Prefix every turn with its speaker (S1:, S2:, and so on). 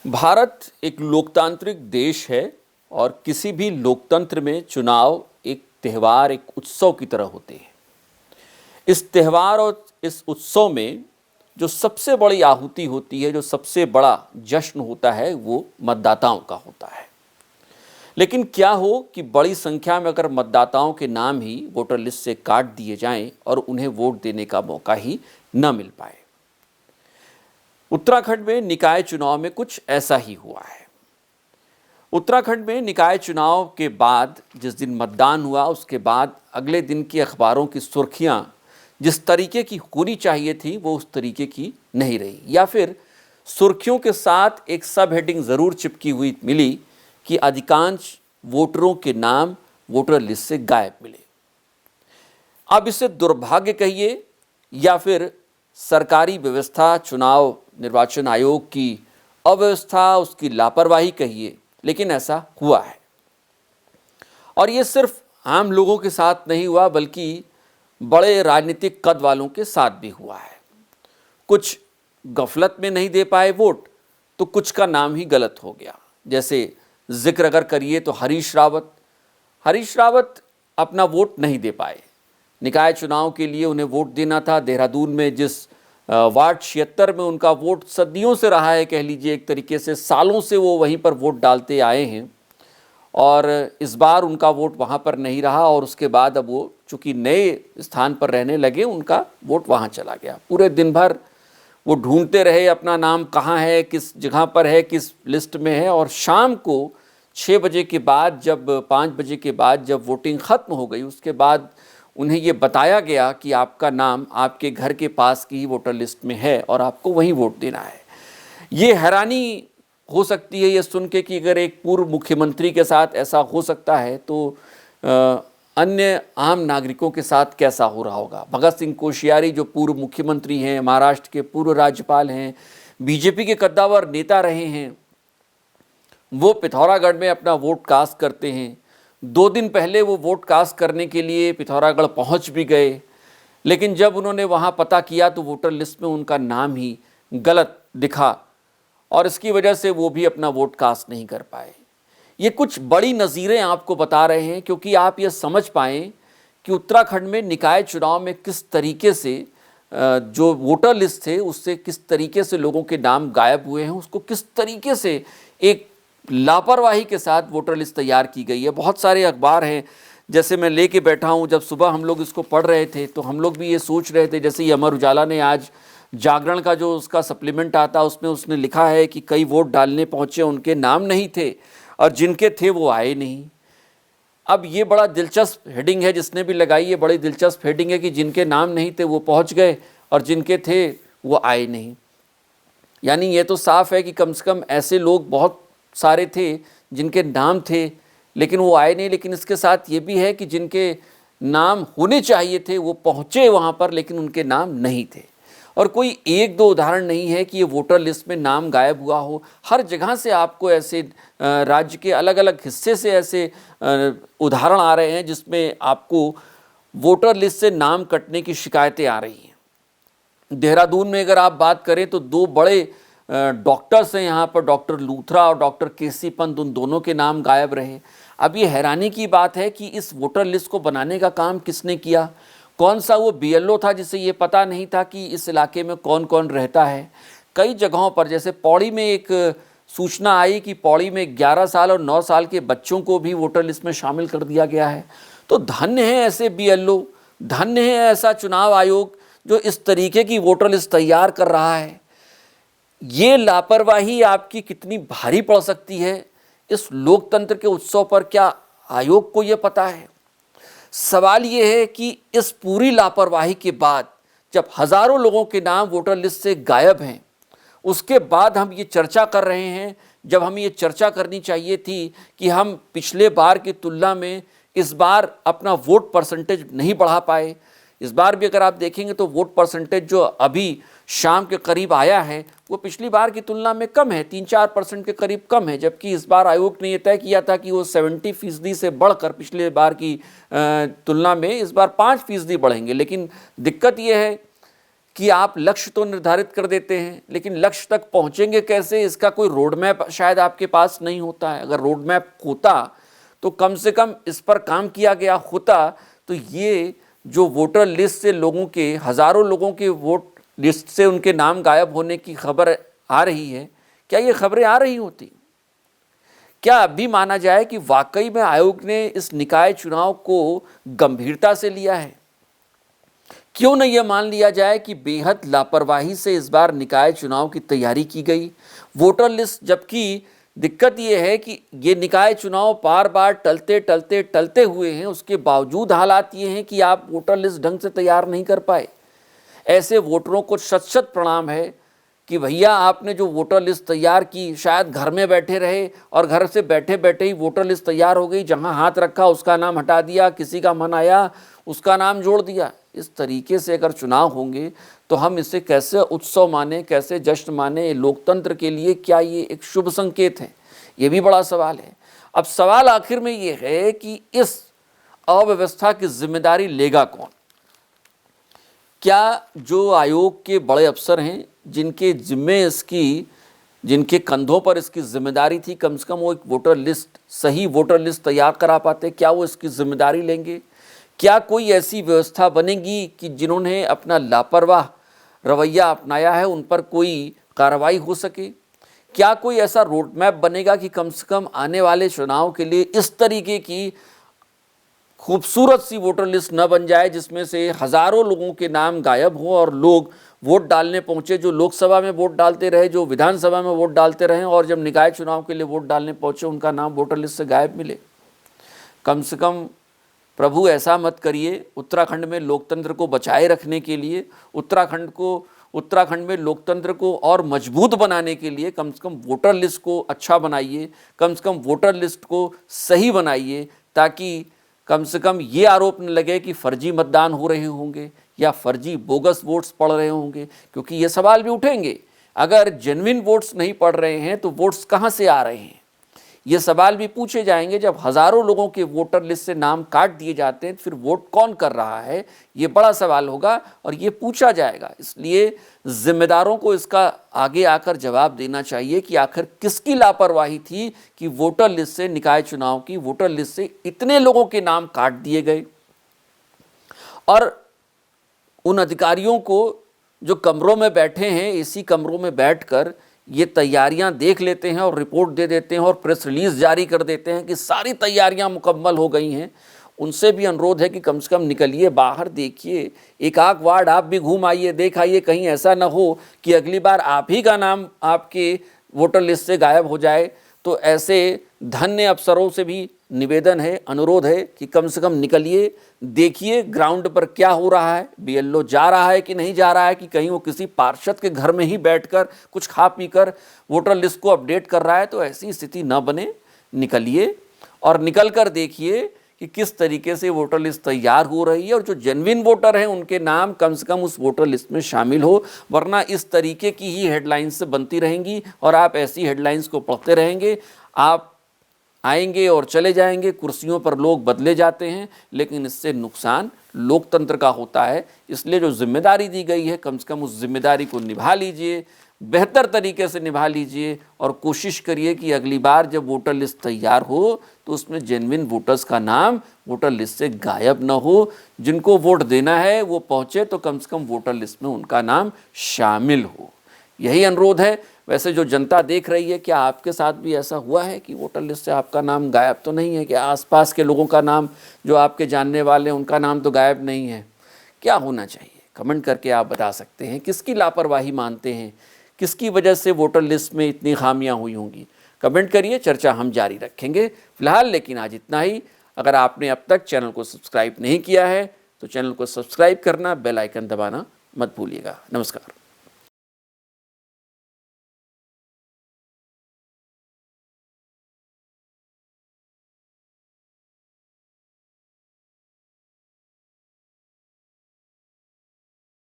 S1: भारत एक लोकतांत्रिक देश है और किसी भी लोकतंत्र में चुनाव एक त्यौहार, एक उत्सव की तरह होते हैं। इस त्यौहार और इस उत्सव में जो सबसे बड़ी आहुति होती है, जो सबसे बड़ा जश्न होता है, वो मतदाताओं का होता है। लेकिन क्या हो कि बड़ी संख्या में अगर मतदाताओं के नाम ही वोटर लिस्ट से काट दिए जाएं और उन्हें वोट देने का मौका ही न मिल पाए। उत्तराखंड में निकाय चुनाव में कुछ ऐसा ही हुआ है। उत्तराखंड में निकाय चुनाव के बाद जिस दिन मतदान हुआ, उसके बाद अगले दिन की अखबारों की सुर्खियां जिस तरीके की होनी चाहिए थी वो उस तरीके की नहीं रही, या फिर सुर्खियों के साथ एक सब हेडिंग ज़रूर चिपकी हुई मिली कि अधिकांश वोटरों के नाम वोटर लिस्ट से गायब मिले। अब इसे दुर्भाग्य कहिए या फिर सरकारी व्यवस्था, चुनाव निर्वाचन आयोग की अव्यवस्था, उसकी लापरवाही कहिए, लेकिन ऐसा हुआ है। और ये सिर्फ आम लोगों के साथ नहीं हुआ, बल्कि बड़े राजनीतिक कद वालों के साथ भी हुआ है। कुछ गफलत में नहीं दे पाए वोट, तो कुछ का नाम ही गलत हो गया। जैसे जिक्र अगर करिए तो हरीश रावत अपना वोट नहीं दे पाए। निकाय चुनाव के लिए उन्हें वोट देना था। देहरादून में जिस वार्ड 76 में उनका वोट सदियों से रहा है, कह लीजिए एक तरीके से सालों से वो वहीं पर वोट डालते आए हैं, और इस बार उनका वोट वहाँ पर नहीं रहा। और उसके बाद अब वो चूँकि नए स्थान पर रहने लगे, उनका वोट वहाँ चला गया। पूरे दिन भर वो ढूंढते रहे अपना नाम कहाँ है, किस जगह पर है, किस लिस्ट में है। और शाम को 6 बजे के बाद, जब 5 बजे के बाद जब वोटिंग ख़त्म हो गई, उसके बाद उन्हें ये बताया गया कि आपका नाम आपके घर के पास की ही वोटर लिस्ट में है और आपको वहीं वोट देना है। ये हैरानी हो सकती है ये सुन के कि अगर एक पूर्व मुख्यमंत्री के साथ ऐसा हो सकता है तो अन्य आम नागरिकों के साथ कैसा हो रहा होगा। भगत सिंह कोश्यारी जो पूर्व मुख्यमंत्री हैं, महाराष्ट्र के पूर्व राज्यपाल हैं, बीजेपी के कद्दावर नेता रहे हैं, वो पिथौरागढ़ में अपना वोट कास्ट करते हैं। 2 दिन पहले वो वोट कास्ट करने के लिए पिथौरागढ़ पहुंच भी गए, लेकिन जब उन्होंने वहां पता किया तो वोटर लिस्ट में उनका नाम ही गलत दिखा और इसकी वजह से वो भी अपना वोट कास्ट नहीं कर पाए। ये कुछ बड़ी नज़ीरें आपको बता रहे हैं, क्योंकि आप ये समझ पाएँ कि उत्तराखंड में निकाय चुनाव में किस तरीके से जो वोटर लिस्ट थे उससे किस तरीके से लोगों के नाम गायब हुए हैं, उसको किस तरीके से एक लापरवाही के साथ वोटर लिस्ट तैयार की गई है। बहुत सारे अखबार हैं, जैसे मैं लेके बैठा हूँ, जब सुबह हम लोग इसको पढ़ रहे थे तो हम लोग भी ये सोच रहे थे, जैसे ये अमर उजाला ने आज जागरण का जो उसका सप्लीमेंट आता उसमें उसने लिखा है कि कई वोट डालने पहुँचे, उनके नाम नहीं थे और जिनके थे वो आए नहीं। अब ये बड़ा दिलचस्प हेडिंग है जिसने भी लगाई, ये बड़ी दिलचस्प हेडिंग है कि जिनके नाम नहीं थे वो पहुँच गए और जिनके थे वो आए नहीं। यानी ये तो साफ है कि कम से कम ऐसे लोग बहुत सारे थे जिनके नाम थे लेकिन वो आए नहीं। लेकिन इसके साथ ये भी है कि जिनके नाम होने चाहिए थे वो पहुँचे वहाँ पर, लेकिन उनके नाम नहीं थे। और कोई 1-2 उदाहरण नहीं है कि ये वोटर लिस्ट में नाम गायब हुआ हो। हर जगह से आपको ऐसे राज्य के अलग अलग हिस्से से ऐसे उदाहरण आ रहे हैं जिसमें आपको वोटर लिस्ट से नाम कटने की शिकायतें आ रही हैं। देहरादून में अगर आप बात करें तो 2 बड़े डॉक्टर्स हैं यहाँ पर, डॉक्टर लूथरा और डॉक्टर केसी पंत, उन दोनों के नाम गायब रहे। अब ये हैरानी की बात है कि इस वोटर लिस्ट को बनाने का काम किसने किया? कौन सा वो बीएलओ था जिसे ये पता नहीं था कि इस इलाके में कौन कौन रहता है? कई जगहों पर, जैसे पौड़ी में एक सूचना आई कि पौड़ी में 11 साल और 9 साल के बच्चों को भी वोटर लिस्ट में शामिल कर दिया गया है। तो धन्य है ऐसे बीएलओ, धन्य है ऐसा चुनाव आयोग जो इस तरीके की वोटर लिस्ट तैयार कर रहा है। ये लापरवाही आपकी कितनी भारी पड़ सकती है इस लोकतंत्र के उत्सव पर, क्या आयोग को ये पता है? सवाल ये है कि इस पूरी लापरवाही के बाद जब हज़ारों लोगों के नाम वोटर लिस्ट से गायब हैं, उसके बाद हम ये चर्चा कर रहे हैं, जब हमें ये चर्चा करनी चाहिए थी कि हम पिछले बार की तुलना में इस बार अपना वोट परसेंटेज नहीं बढ़ा पाए। इस बार भी अगर आप देखेंगे तो वोट परसेंटेज जो अभी शाम के करीब आया है वो पिछली बार की तुलना में कम है, 3-4% के करीब कम है। जबकि इस बार आयोग ने यह तय किया था कि वो 70% से बढ़कर पिछले बार की तुलना में इस बार 5% बढ़ेंगे। लेकिन दिक्कत ये है कि आप लक्ष्य तो निर्धारित कर देते हैं, लेकिन लक्ष्य तक पहुंचेंगे कैसे, इसका कोई रोड मैप शायद आपके पास नहीं होता है। अगर रोड मैप होता तो कम से कम इस पर काम किया गया होता, तो ये जो वोटर लिस्ट से लोगों के, हज़ारों लोगों के वोट लिस्ट से उनके नाम गायब होने की खबर आ रही है, क्या ये खबरें आ रही होती? क्या अभी माना जाए कि वाकई में आयोग ने इस निकाय चुनाव को गंभीरता से लिया है? क्यों नहीं यह मान लिया जाए कि बेहद लापरवाही से इस बार निकाय चुनाव की तैयारी की गई? वोटर लिस्ट, जबकि दिक्कत यह है कि ये निकाय चुनाव बार बार टलते हुए हैं, उसके बावजूद हालात ये हैं कि आप वोटर लिस्ट ढंग से तैयार नहीं कर पाए। ऐसे वोटरों को शत शत प्रणाम है कि भैया आपने जो वोटर लिस्ट तैयार की, शायद घर में बैठे रहे और घर से बैठे बैठे ही वोटर लिस्ट तैयार हो गई, जहां हाथ रखा उसका नाम हटा दिया, किसी का मन आया उसका नाम जोड़ दिया। इस तरीके से अगर चुनाव होंगे तो हम इसे कैसे उत्सव माने, कैसे जश्न माने? लोकतंत्र के लिए क्या ये एक शुभ संकेत है? ये भी बड़ा सवाल है। अब सवाल आखिर में ये है कि इस अव्यवस्था की जिम्मेदारी लेगा कौन? क्या जो आयोग के बड़े अफसर हैं, जिनके जिम्मे इसकी, जिनके कंधों पर इसकी जिम्मेदारी थी, कम से कम वो एक वोटर लिस्ट, सही वोटर लिस्ट तैयार करा पाते, क्या वो इसकी जिम्मेदारी लेंगे? क्या कोई ऐसी व्यवस्था बनेगी कि जिन्होंने अपना लापरवाह रवैया अपनाया है उन पर कोई कार्रवाई हो सके? क्या कोई ऐसा रोड मैप बनेगा कि कम से कम आने वाले चुनाव के लिए इस तरीके की खूबसूरत सी वोटर लिस्ट न बन जाए जिसमें से हज़ारों लोगों के नाम गायब हों और लोग वोट डालने पहुंचे, जो लोकसभा में वोट डालते रहे, जो विधानसभा में वोट डालते रहे, और जब निकाय चुनाव के लिए वोट डालने पहुंचे उनका नाम वोटर लिस्ट से गायब मिले? कम से कम प्रभु ऐसा मत करिए। उत्तराखंड में लोकतंत्र को बचाए रखने के लिए, उत्तराखंड में लोकतंत्र को और मजबूत बनाने के लिए कम से कम वोटर लिस्ट को अच्छा बनाइए, कम से कम वोटर लिस्ट को सही बनाइए, ताकि कम से कम ये आरोप न लगे कि फर्जी मतदान हो रहे होंगे या फर्जी बोगस वोट्स पड़ रहे होंगे। क्योंकि ये सवाल भी उठेंगे, अगर जेन्युइन वोट्स नहीं पड़ रहे हैं तो वोट्स कहाँ से आ रहे हैं? ये सवाल भी पूछे जाएंगे। जब हज़ारों लोगों के वोटर लिस्ट से नाम काट दिए जाते हैं, फिर वोट कौन कर रहा है? ये बड़ा सवाल होगा और ये पूछा जाएगा। इसलिए जिम्मेदारों को इसका आगे आकर जवाब देना चाहिए कि आखिर किसकी लापरवाही थी कि वोटर लिस्ट से, निकाय चुनाव की वोटर लिस्ट से इतने लोगों के नाम काट दिए गए। और उन अधिकारियों को जो कमरों में बैठे हैं, एसी कमरों में बैठकर ये तैयारियां देख लेते हैं और रिपोर्ट दे देते हैं और प्रेस रिलीज जारी कर देते हैं कि सारी तैयारियां मुकम्मल हो गई हैं, उनसे भी अनुरोध है कि कम से कम निकलिए बाहर, देखिए, एक आध वार्ड आप भी घूम आइए, देख आइए, कहीं ऐसा ना हो कि अगली बार आप ही का नाम आपके वोटर लिस्ट से गायब हो जाए। तो ऐसे धन्य अफसरों से भी निवेदन है, अनुरोध है कि कम से कम निकलिए, देखिए ग्राउंड पर क्या हो रहा है, बीएलओ जा रहा है कि नहीं जा रहा है, कि कहीं वो किसी पार्षद के घर में ही बैठकर कुछ खा पीकर वोटर लिस्ट को अपडेट कर रहा है। तो ऐसी स्थिति न बने, निकलिए और निकल कर देखिए कि किस तरीके से वोटर लिस्ट तैयार हो रही है और जो जेन्युइन वोटर हैं उनके नाम कम से कम उस वोटर लिस्ट में शामिल हो। वरना इस तरीके की ही हेडलाइंस बनती रहेंगी और आप ऐसी हेडलाइंस को पढ़ते रहेंगे। आप आएंगे और चले जाएंगे, कुर्सियों पर लोग बदले जाते हैं, लेकिन इससे नुकसान लोकतंत्र का होता है। इसलिए जो जिम्मेदारी दी गई है, कम से कम उस जिम्मेदारी को निभा लीजिए, बेहतर तरीके से निभा लीजिए और कोशिश करिए कि अगली बार जब वोटर लिस्ट तैयार हो तो उसमें जेन्युइन वोटर्स का नाम वोटर लिस्ट से गायब न हो। जिनको वोट देना है वो पहुँचे तो कम से कम वोटर लिस्ट में उनका नाम शामिल हो। यही अनुरोध है। वैसे जो जनता देख रही है, क्या आपके साथ भी ऐसा हुआ है कि वोटर लिस्ट से आपका नाम गायब तो नहीं है? क्या आसपास के लोगों का नाम, जो आपके जानने वाले हैं, उनका नाम तो गायब नहीं है? क्या होना चाहिए? कमेंट करके आप बता सकते हैं। किसकी लापरवाही मानते हैं? किसकी वजह से वोटर लिस्ट में इतनी खामियां हुई होंगी? कमेंट करिए, चर्चा हम जारी रखेंगे। फिलहाल लेकिन आज इतना ही। अगर आपने अब तक चैनल को सब्सक्राइब नहीं किया है तो चैनल को सब्सक्राइब करना, बेल आइकन दबाना मत भूलिएगा। नमस्कार।